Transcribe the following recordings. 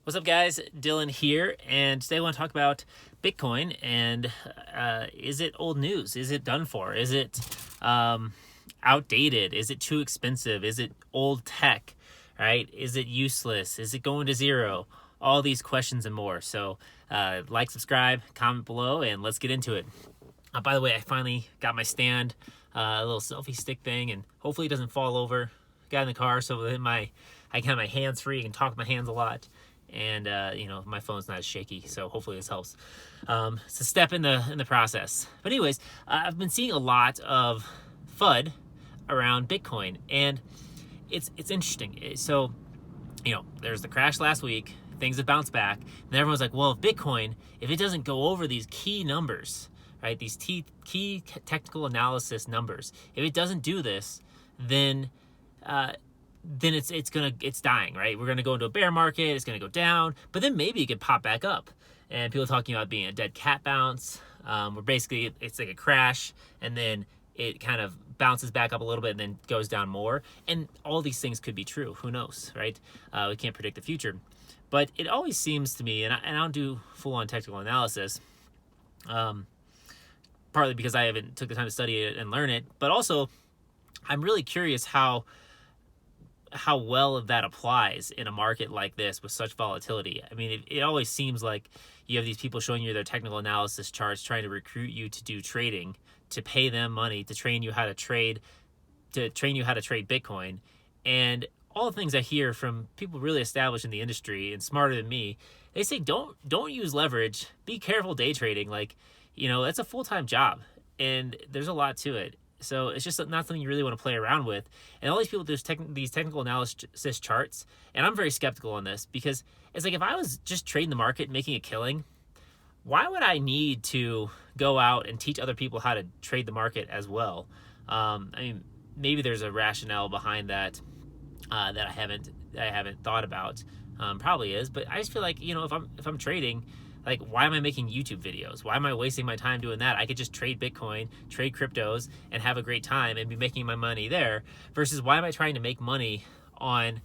What's up, guys? Dylan here, and today I want to talk about Bitcoin and is it old news? Is it done for? Is it outdated? Is it too expensive? Is it old tech? Right? Is it useless? Is it going to zero? All these questions and more. So like, subscribe, comment below, and let's get into it. By the way, I finally got my stand, a little selfie stick thing, and hopefully it doesn't fall over. Got in the car, so I can have my hands free and talk with my hands a lot. And my phone's not as shaky, so hopefully this helps. It's a step in the process. But anyways, I've been seeing a lot of FUD around Bitcoin, and it's interesting. So there's the crash last week. Things have bounced back, and everyone's like, well, if it doesn't go over these key numbers, right, these key technical analysis numbers, if it doesn't do this, then it's dying, right? We're gonna go into a bear market. It's gonna go down, but then maybe it could pop back up. And people are talking about being a dead cat bounce, where basically it's like a crash, and then it kind of bounces back up a little bit and then goes down more. And all these things could be true. Who knows, right? We can't predict the future, but it always seems to me, and I don't do full-on technical analysis, partly because I haven't took the time to study it and learn it, but also I'm really curious how well that applies in a market like this with such volatility. I mean, it always seems like you have these people showing you their technical analysis charts, trying to recruit you to do trading, to pay them money, to train you how to trade Bitcoin. And all the things I hear from people really established in the industry and smarter than me, they say, don't use leverage, be careful day trading. That's a full-time job, and there's a lot to it. So it's just not something you really want to play around with. And all these people do these technical analysis charts, and I'm very skeptical on this, because it's like, if I was just trading the market, making a killing, why would I need to go out and teach other people how to trade the market as well? I mean, maybe there's a rationale behind that that I haven't thought about. Probably is, but I just feel like, if I'm trading, like, why am I making YouTube videos? Why am I wasting my time doing that? I could just trade Bitcoin, trade cryptos, and have a great time and be making my money there, versus why am I trying to make money on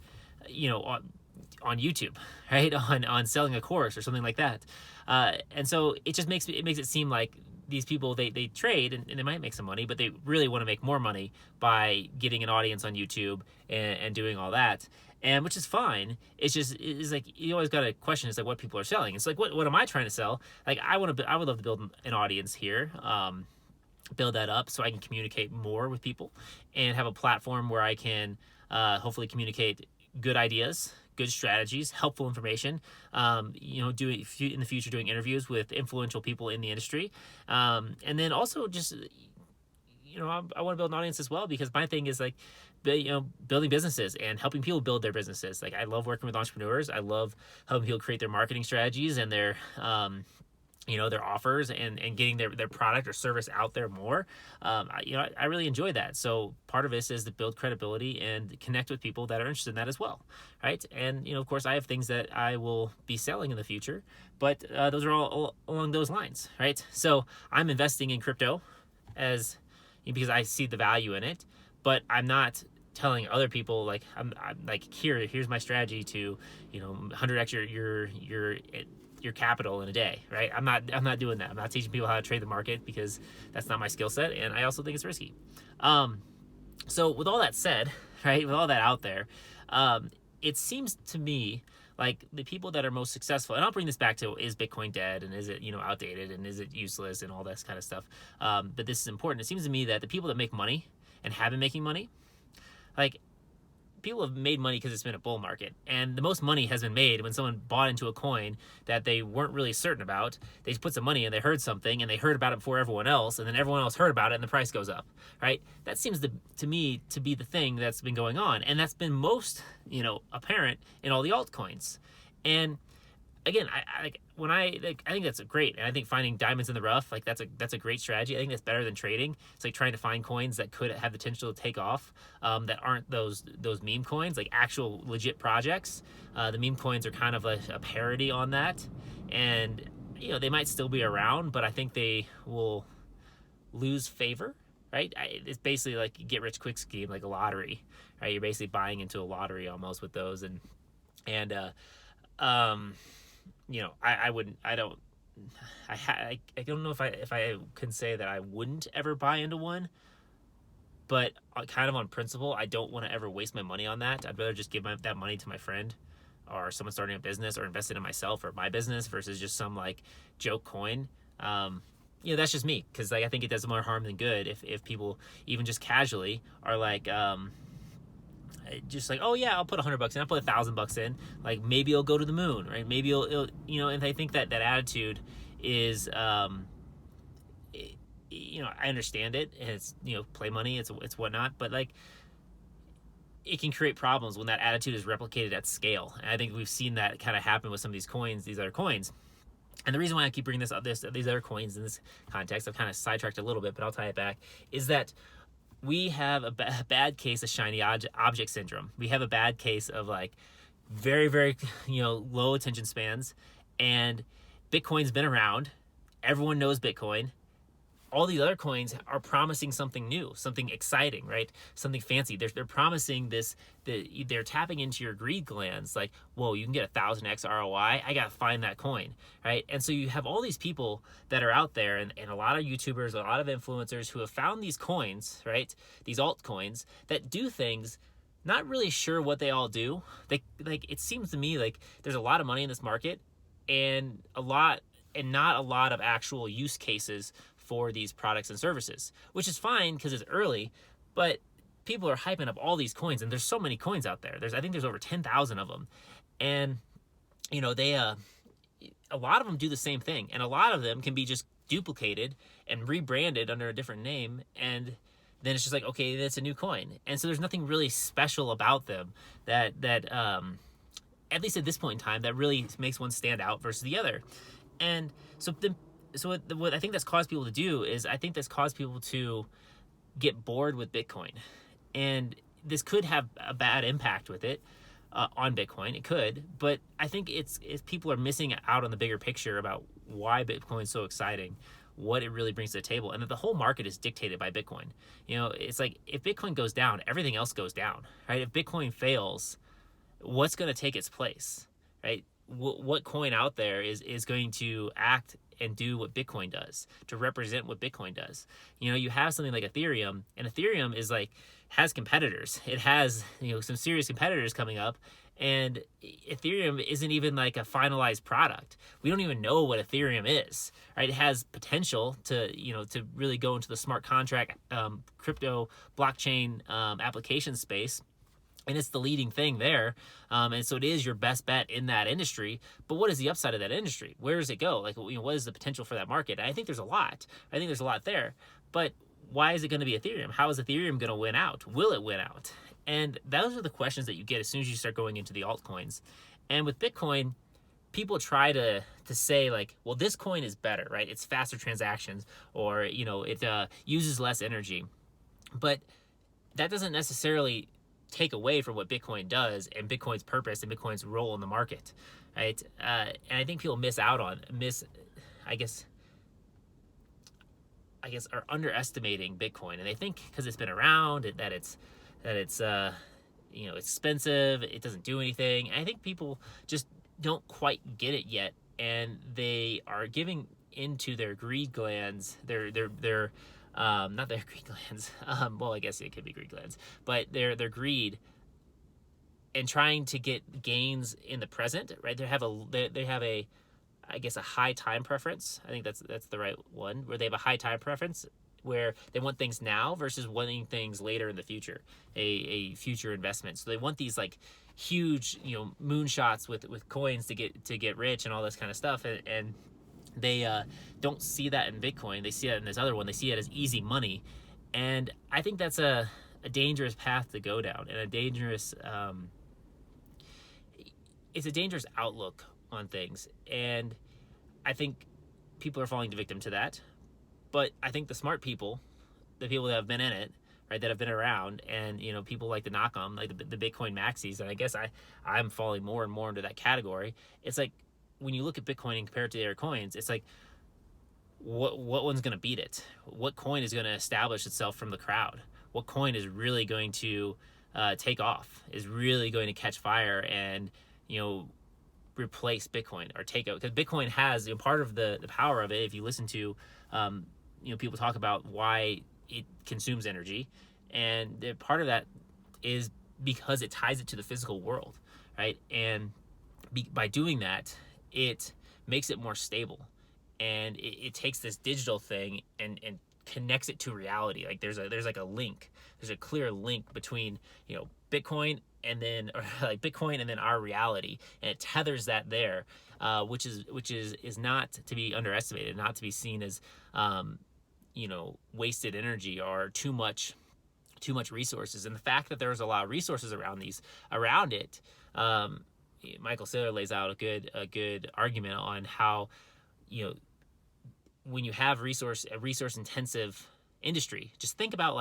YouTube, right? On selling a course or something like that. And so it just makes it seem like these people, they trade and they might make some money, but they really want to make more money by getting an audience on YouTube and doing all that. And which is fine. It's like, you always got to question, it's like, what people are selling. It's like, what am I trying to sell? Like, I would love to build an audience here, build that up so I can communicate more with people and have a platform where I can hopefully communicate good ideas, good strategies, helpful information, in the future doing interviews with influential people in the industry. And then also just, I want to build an audience as well, because my thing is like, building businesses and helping people build their businesses. Like, I love working with entrepreneurs. I love helping people create their marketing strategies and their offers and getting their product or service out there more. I really enjoy that. So part of this is to build credibility and connect with people that are interested in that as well, right? And, of course, I have things that I will be selling in the future, but those are all along those lines, right? So I'm investing in crypto because I see the value in it, but I'm not telling other people, like, I'm like, here's my strategy to 100x your capital in a day, right? I'm not doing that. I'm not teaching people how to trade the market, because that's not my skill set, and I also think it's risky. So with all that said, right, with all that out there, it seems to me like the people that are most successful, and I'll bring this back to, is Bitcoin dead, and is it outdated, and is it useless, and all this kind of stuff. But this is important. It seems to me that the people that make money and have been making money, like, people have made money because it's been a bull market, and the most money has been made when someone bought into a coin that they weren't really certain about. They put some money in, they heard something, and they heard about it before everyone else, and then everyone else heard about it, and the price goes up, right? That seems to me to be the thing that's been going on, and that's been most apparent in all the altcoins. And again, I think that's great, and I think finding diamonds in the rough, like, that's a great strategy. I think that's better than trading. It's like trying to find coins that could have the potential to take off, that aren't those meme coins, like actual legit projects. The meme coins are kind of a parody on that, and they might still be around, but I think they will lose favor, right? It's basically like a get rich quick scheme, like a lottery, right? You're basically buying into a lottery almost with those, and Um, I wouldn't. I don't. I don't know if I can say that I wouldn't ever buy into one, but kind of on principle, I don't want to ever waste my money on that. I'd rather just give that money to my friend or someone starting a business or invest it in myself or my business versus just some like joke coin. That's just me, because like I think it does more harm than good if people even just casually are like just like, oh yeah, I'll put $100 in, I'll put $1,000 in, like maybe it'll go to the moon, right? Maybe it'll and I think that attitude is I understand it, and it's play money, it's whatnot, but like it can create problems when that attitude is replicated at scale. And I think we've seen that kind of happen with some of these coins, these other coins. And the reason why I keep bringing these other coins in this context, I've kind of sidetracked a little bit, but I'll tie it back, is that we have a bad case of shiny object syndrome. We have a bad case of like very, very, low attention spans. And Bitcoin's been around. Everyone knows Bitcoin. All these other coins are promising something new, something exciting, right? Something fancy. They're promising this. They're tapping into your greed glands. Like, whoa, you can get 1,000x ROI. I gotta find that coin, right? And so you have all these people that are out there, and a lot of YouTubers, a lot of influencers who have found these coins, right? These altcoins that do things. Not really sure what they all do. It seems to me like there's a lot of money in this market, and not a lot of actual use cases for these products and services, which is fine because it's early, but people are hyping up all these coins, and there's so many coins out there. I think there's over 10,000 of them, and they a lot of them do the same thing, and a lot of them can be just duplicated and rebranded under a different name, and then it's just like, okay, that's a new coin, and so there's nothing really special about them that at least at this point in time that really makes one stand out versus the other. And so what I think that's caused people to do is I think that's caused people to get bored with Bitcoin. And this could have a bad impact with it on Bitcoin. It could, but I think it's people are missing out on the bigger picture about why Bitcoin is so exciting, what it really brings to the table, and that the whole market is dictated by Bitcoin. It's like if Bitcoin goes down, everything else goes down, right? If Bitcoin fails, what's going to take its place, right? What coin out there is going to act and do what Bitcoin does, to represent what Bitcoin does? You have something like Ethereum, and Ethereum is like has competitors. It has some serious competitors coming up, and Ethereum isn't even like a finalized product. We don't even know what Ethereum is, right? It has potential to to really go into the smart contract crypto blockchain application space. And it's the leading thing there. And so it is your best bet in that industry. But what is the upside of that industry? Where does it go? Like, what is the potential for that market? And I think there's a lot. I think there's a lot there. But why is it going to be Ethereum? How is Ethereum going to win out? Will it win out? And those are the questions that you get as soon as you start going into the altcoins. And with Bitcoin, people try to say like, well, this coin is better, right? It's faster transactions, or, it uses less energy. But that doesn't necessarily take away from what Bitcoin does and Bitcoin's purpose and Bitcoin's role in the market, right? And I think people are underestimating Bitcoin, and they think because it's been around that it's expensive, it doesn't do anything. And I think people just don't quite get it yet, and they are giving into their greed glands, their not their greed glands. Well, I guess it could be greed glands, but their greed, and trying to get gains in the present, right? They have a high time preference. I think that's the right one, where they have a high time preference, where they want things now versus wanting things later in the future, a future investment. So they want these like huge, moonshots with coins to get rich and all this kind of stuff, and they don't see that in Bitcoin. They see it in this other one. They see it as easy money. And I think that's a dangerous path to go down, and it's a dangerous outlook on things. And I think people are falling victim to that. But I think the smart people, the people that have been in it, right, that have been around, and people like to knock them, like the Bitcoin maxis, and I guess I'm falling more and more into that category. It's like, when you look at Bitcoin and compare it to the other coins, it's like, what one's going to beat it? What coin is going to establish itself from the crowd? What coin is really going to take off, is really going to catch fire and, replace Bitcoin or take out, because Bitcoin has, you know, part of the power of it. If you listen to you know, people talk about why it consumes energy, and part of that is because it ties it to the physical world, right? And by doing that, it makes it more stable, and it takes this digital thing and connects it to reality. Like there's like a link, there's a clear link between, you know, Bitcoin and then, or like Bitcoin and then our reality, and it tethers that there, which is not to be underestimated, not to be seen as you know, wasted energy or too much resources. And the fact that there's a lot of resources around it, Michael Saylor lays out a good argument on how, you know, when you have a resource intensive industry, just think about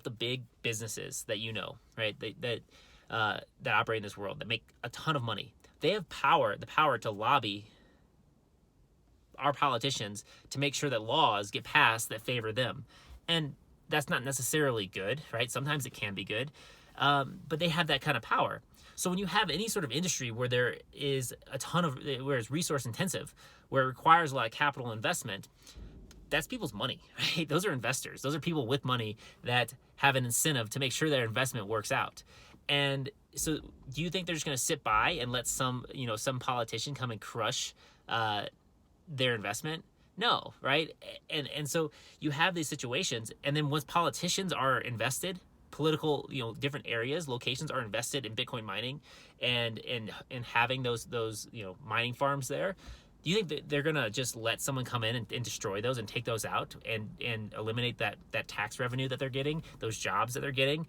the big businesses that, you know, right, that operate in this world, that make a ton of money. They have the power to lobby our politicians to make sure that laws get passed that favor them. And that's not necessarily good, right? Sometimes it can be good, but they have that kind of power. So when you have any sort of industry where there is where it's resource intensive, where it requires a lot of capital investment, that's people's money, right? Those are investors. Those are people with money that have an incentive to make sure their investment works out. And so do you think they're just going to sit by and let some politician come and crush their investment? No, right? And so you have these situations, and then once politicians are invested, political, you know, different areas, locations are invested in Bitcoin mining and having those you know, mining farms there, do you think that they're gonna just let someone come in and destroy those and take those out and eliminate that tax revenue that they're getting, those jobs that they're getting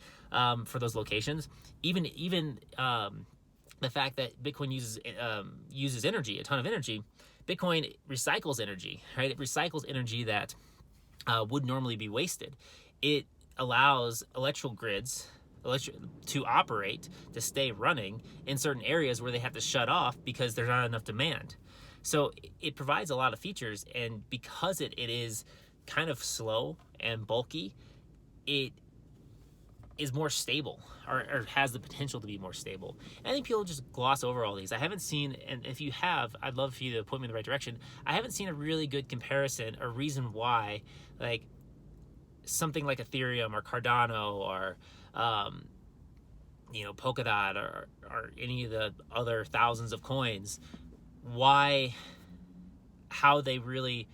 for those locations? Even the fact that Bitcoin uses energy, a ton of energy. Bitcoin recycles energy, right? It recycles energy that would normally be wasted. It allows electrical grids to operate, to stay running in certain areas where they have to shut off because there's not enough demand. So it provides a lot of features, and because it is kind of slow and bulky, it is more stable, or has the potential to be more stable. And I think people just gloss over all these. I haven't seen, and if you have, I'd love for you to point me in the right direction. I haven't seen a really good comparison or reason why, like, something like Ethereum or Cardano or you know, Polkadot or any of the other thousands of coins, how they really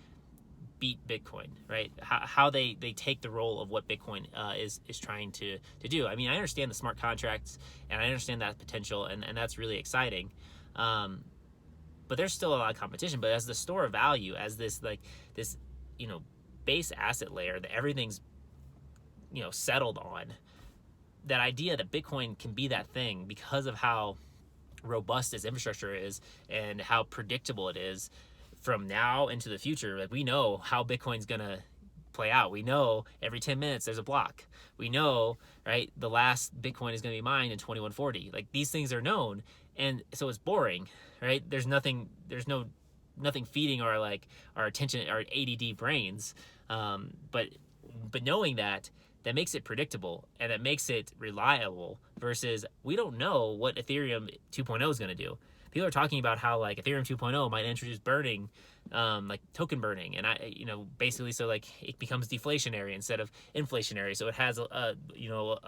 beat Bitcoin, right? How they take the role of what Bitcoin is trying to do. I mean, I understand the smart contracts, and I understand that potential, and that's really exciting. But there's still a lot of competition. But as the store of value, as this you know, base asset layer that everything's, you know, settled on, that idea that Bitcoin can be that thing because of how robust its infrastructure is and how predictable it is from now into the future. Like, we know how Bitcoin's gonna play out. We know every 10 minutes there's a block. We know, right, the last Bitcoin is gonna be mined in 2140. Like, these things are known, and so it's boring, right? There's nothing feeding our attention, our ADD brains. But knowing that makes it predictable, and it makes it reliable, versus we don't know what Ethereum 2.0 is going to do. People are talking about how, like, Ethereum 2.0 might introduce burning, like token burning, and basically, so like it becomes deflationary instead of inflationary. So it has a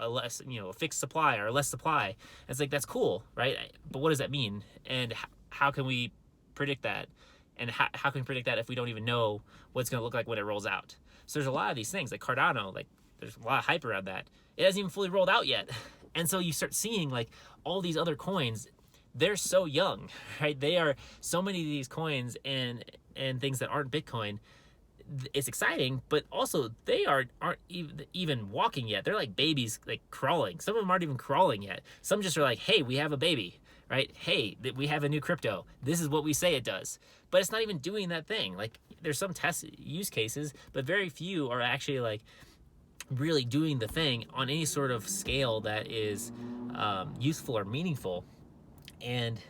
less, a fixed supply or a less supply. And it's like, that's cool, right? But what does that mean? And how can we predict that? And how can we predict that if we don't even know what it's going to look like when it rolls out? So there's a lot of these things, like Cardano, like there's a lot of hype around that. It hasn't even fully rolled out yet. And so you start seeing, like, all these other coins, they're so young, right? They are so many of these coins and things that aren't Bitcoin. It's exciting, but also they aren't even walking yet. They're like babies, like crawling. Some of them aren't even crawling yet. Some just are like, hey, we have a baby, right? Hey, we have a new crypto. This is what we say it does. But it's not even doing that thing. Like, there's some test use cases, but very few are actually, like, really doing the thing on any sort of scale that is useful or meaningful. And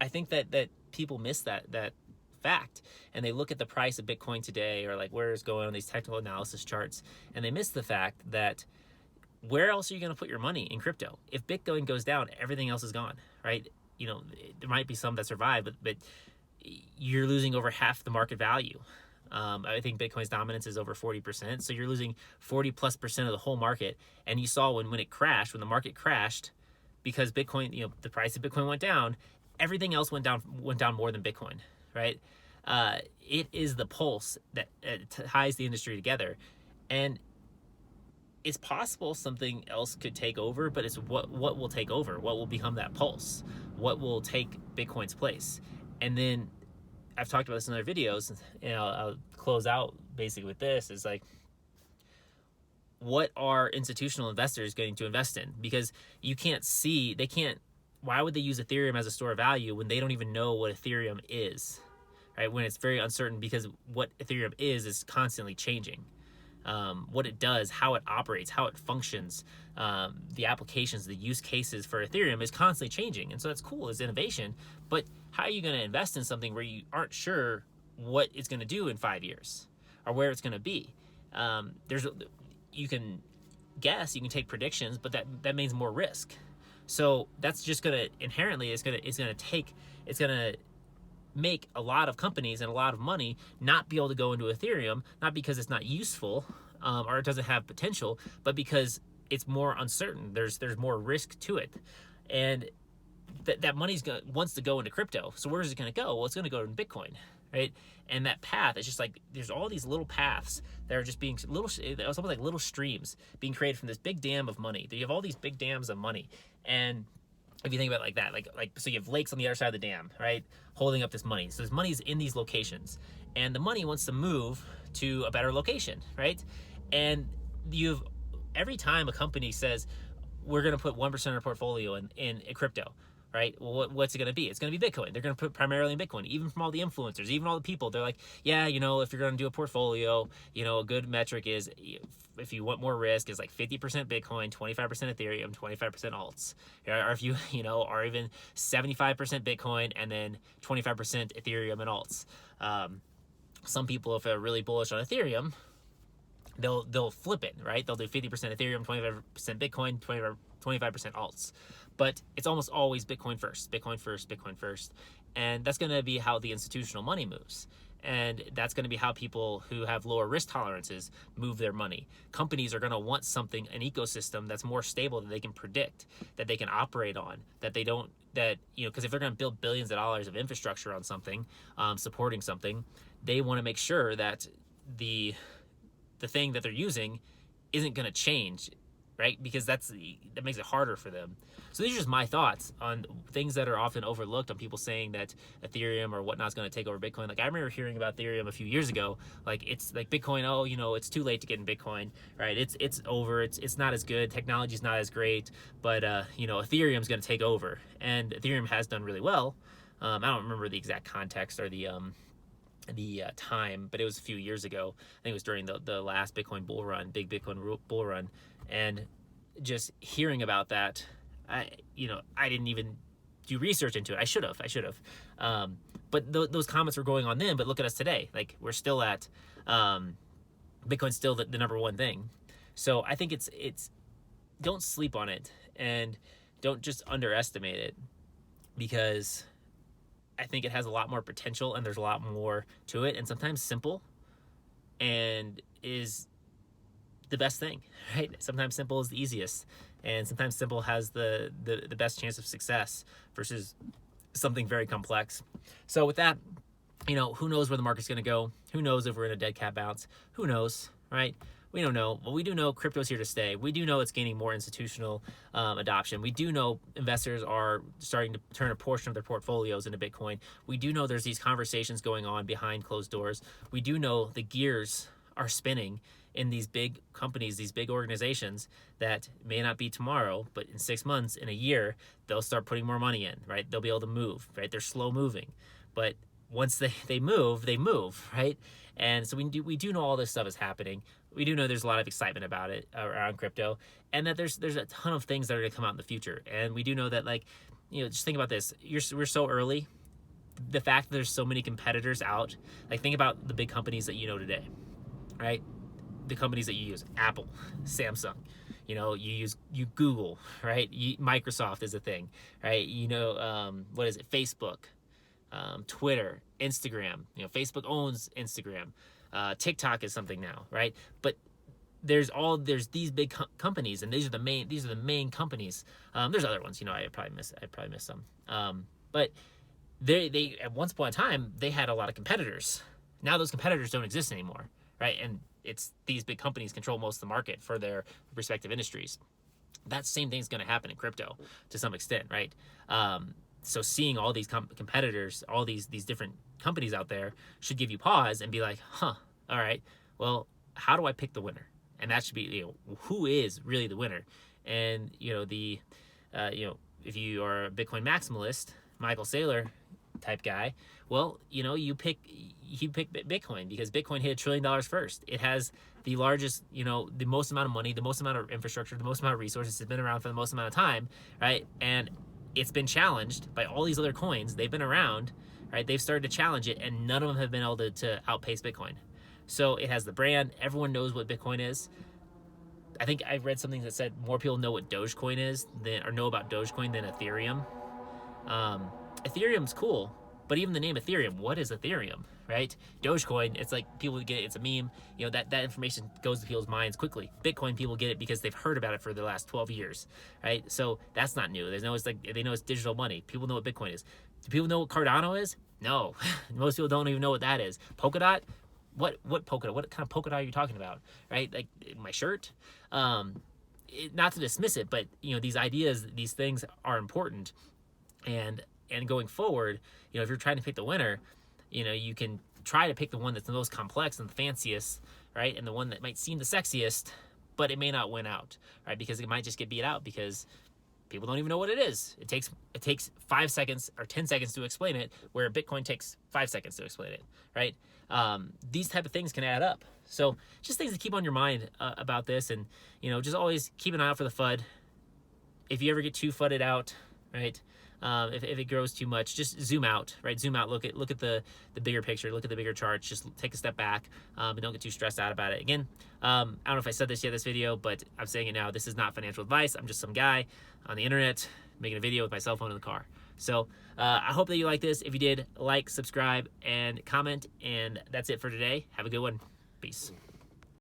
I think that people miss that fact, and they look at the price of Bitcoin today, or like where it's going on these technical analysis charts, and they miss the fact that where else are you going to put your money in crypto? If Bitcoin goes down, everything else is gone, right? there might be some that survive, but you're losing over half the market value. I think Bitcoin's dominance is over 40%. So you're losing 40+% of the whole market. And you saw when it crashed, when the market crashed, because Bitcoin, the price of Bitcoin went down, everything else went down more than Bitcoin, right? It is the pulse that ties the industry together. And it's possible something else could take over, but it's what will take over, what will become that pulse, what will take Bitcoin's place. And then I've talked about this in other videos, and I'll close out basically with this, is like, what are institutional investors going to invest in? Because why would they use Ethereum as a store of value when they don't even know what Ethereum is, right? When it's very uncertain, because what Ethereum is constantly changing. What it does, how it operates, how it functions, the applications, the use cases for Ethereum is constantly changing. And so that's cool, it's innovation. But how are you going to invest in something where you aren't sure what it's going to do in 5 years or where it's going to be? You can guess, you can take predictions, but that means more risk. So that's just going to inherently, it's going to make a lot of companies and a lot of money not be able to go into Ethereum, not because it's not useful or it doesn't have potential, but because it's more uncertain. There's more risk to it, and that money's wants to go into crypto. So where is it going to go? Well, it's going to go in Bitcoin, right? And that path is just like, there's all these little paths that are just being it's almost like little streams being created from this big dam of money. You have all these big dams of money, and if you think about it like that, so you have lakes on the other side of the dam, right, holding up this money. So this money's in these locations, and the money wants to move to a better location, right? And every time a company says, we're going to put 1% of our portfolio in crypto, right? Well, what's it going to be? It's going to be Bitcoin. They're going to put primarily in Bitcoin. Even from all the influencers, even all the people, they're like, yeah, if you're going to do a portfolio, a good metric is, if you want more risk, is like 50% Bitcoin, 25% Ethereum, 25% alts. Or if you, or even 75% Bitcoin and then 25% Ethereum and alts. Some people, if they're really bullish on Ethereum, they'll flip it, right? They'll do 50% Ethereum, 25% Bitcoin, 25% alts. But it's almost always Bitcoin first, Bitcoin first, Bitcoin first. And that's going to be how the institutional money moves. And that's going to be how people who have lower risk tolerances move their money. Companies are going to want something, an ecosystem that's more stable, that they can predict, that they can operate on, because if they're going to build billions of dollars of infrastructure on something, supporting something, they want to make sure that the thing that they're using isn't going to change, right? Because that makes it harder for them. So these are just my thoughts on things that are often overlooked, on people saying that Ethereum or whatnot is going to take over Bitcoin. Like, I remember hearing about Ethereum a few years ago. Like, it's like Bitcoin, it's too late to get in Bitcoin, right? It's over. It's not as good. Technology's not as great, but Ethereum's going to take over, and Ethereum has done really well. I don't remember the exact context or the time, but it was a few years ago. I think it was during the last Bitcoin bull run, big Bitcoin bull run, and just hearing about that, I didn't even do research into it. I should have. But those comments were going on then. But look at us today. Like, we're still at Bitcoin's still the number one thing. So I think it's don't sleep on it, and don't just underestimate it, because I think it has a lot more potential, and there's a lot more to it. And sometimes simple and is the best thing, right? Sometimes simple is the easiest, and sometimes simple has the best chance of success versus something very complex. So with that, who knows where the market's going to go? Who knows if we're in a dead cat bounce? Who knows, right? We don't know. But we do know crypto's here to stay. We do know it's gaining more institutional adoption. We do know investors are starting to turn a portion of their portfolios into Bitcoin. We do know there's these conversations going on behind closed doors. We do know the gears are spinning in these big companies, these big organizations that may not be tomorrow, but in 6 months, in a year, they'll start putting more money in, right? They'll be able to move, right? They're slow moving, but once they move, right? And so we do know all this stuff is happening. We do know there's a lot of excitement about it around crypto, and that there's a ton of things that are going to come out in the future. And we do know that, just think about this. We're so early. The fact that there's so many competitors out, think about the big companies that you know today, right? The companies that you use, Apple, Samsung, You know, you Google, right? Microsoft is a thing, right? You know, what is it? Facebook, Twitter, Instagram. You know, Facebook owns Instagram. TikTok is something now, right? But there's these big companies, and these are the main companies. There's other ones, you know, I probably missed some. But they at once upon a time they had a lot of competitors. Now those competitors don't exist anymore, right? And it's these big companies control most of the market for their respective industries. That same thing's going to happen in crypto to some extent, right? So seeing all these competitors, all these different companies out there, should give you pause and be like, huh, all right, well, how do I pick the winner? And that should be, you know, who is really the winner? And you know, you know, if you are a Bitcoin maximalist, Michael Saylor type guy, well, you know, you pick Bitcoin because Bitcoin hit $1 trillion first. It has the largest, you know, the most amount of money, the most amount of infrastructure, the most amount of resources. It's been around for the most amount of time, right? And it's been challenged by all these other coins. They've been around, right? They've started to challenge it, and none of them have been able to outpace Bitcoin. So it has the brand. Everyone knows what Bitcoin is. I think I read something that said more people know what Dogecoin is or know about Dogecoin than Ethereum. Ethereum's cool, but even the name Ethereum, what is Ethereum, right? Dogecoin, it's like people get it, it's a meme. You know, that information goes to people's minds quickly. Bitcoin, people get it because they've heard about it for the last 12 years, right? So that's not new. They know it's digital money. People know what Bitcoin is. Do people know what Cardano is? No. Most people don't even know what that is. Polkadot? What polka? What kind of polka dot are you talking about, right? Like my shirt. Not to dismiss it, but you know, these ideas, these things are important, and going forward, you know, if you're trying to pick the winner, you know, you can try to pick the one that's the most complex and the fanciest, right, and the one that might seem the sexiest, but it may not win out, right, because it might just get beat out because people don't even know what it is. It takes 5 seconds or 10 seconds to explain it, where Bitcoin takes 5 seconds to explain it, right? These type of things can add up. So just things to keep on your mind about this, and you know, just always keep an eye out for the FUD. If you ever get too FUDed out, right? If it grows too much, just zoom out, right? Zoom out, look at the bigger picture, look at the bigger charts, just take a step back, and don't get too stressed out about it. Again, I don't know if I said this yet this video, but I'm saying it now. This is not financial advice. I'm just some guy on the internet making a video with my cell phone in the car. So I hope that you like this. If you did, like, subscribe, and comment, and that's it for today. Have a good one. Peace.